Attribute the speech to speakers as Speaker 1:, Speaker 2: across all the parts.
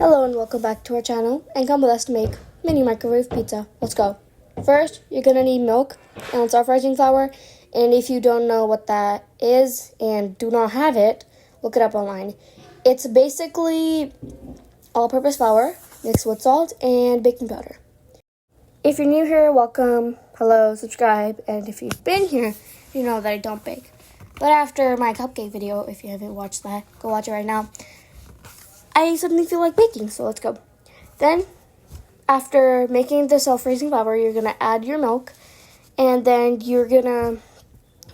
Speaker 1: Hello and welcome back to our channel, and come with us to make mini microwave pizza. Let's go. First, you're going to need milk and self-rising flour, and if you don't know what that is and do not have it, look it up online. It's basically all-purpose flour mixed with salt and baking powder. If you're new here, welcome, hello, subscribe, and if you've been here, you know that I don't bake. But after my cupcake video, if you haven't watched that, go watch it right now. I suddenly feel like baking, so let's go. Then, after making the self-raising flour, you're going to add your milk, and then you're going to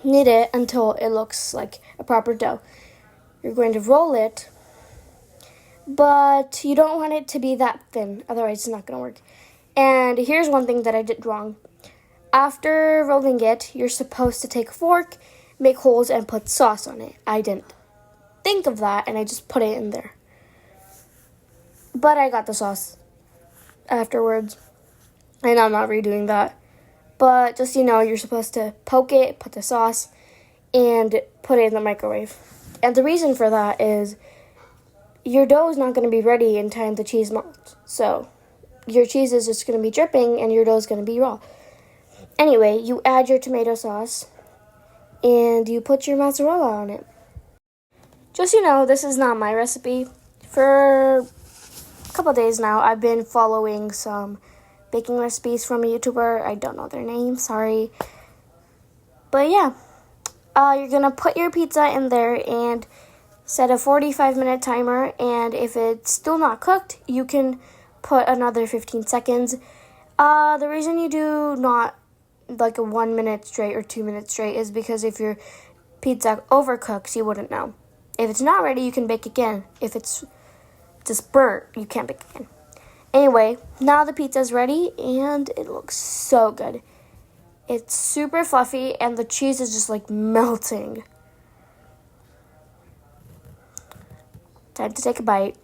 Speaker 1: knead it until it looks like a proper dough. You're going to roll it, but you don't want it to be that thin, otherwise it's not going to work. And here's one thing that I did wrong. After rolling it, you're supposed to take a fork, make holes, and put sauce on it. I didn't think of that, and I just put it in there. But I got the sauce afterwards, and I'm not redoing that. But just so you know, you're supposed to poke it, put the sauce, and put it in the microwave. And the reason for that is your dough is not going to be ready in time the cheese melts. So your cheese is just going to be dripping, and your dough is going to be raw. Anyway, you add your tomato sauce, and you put your mozzarella on it. Just so you know, this is not my recipe. For couple days now, I've been following some baking recipes from a YouTuber. I don't know their name, sorry. But yeah, you're gonna put your pizza in there and set a 45-minute timer, and if it's still not cooked, you can put another 15 seconds. The reason you do not like a 1 minute straight or 2 minutes straight is because if your pizza overcooks, you wouldn't know. If it's not ready, you can bake again. If it's just burnt, you can't bake again. Anyway, now the pizza's ready, and it looks so good. It's super fluffy, and the cheese is just like melting. Time to take a bite.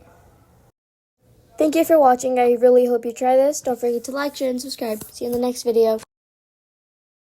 Speaker 1: Thank you for watching. I really hope you try this. Don't forget to like, share, and subscribe. See you in the next video.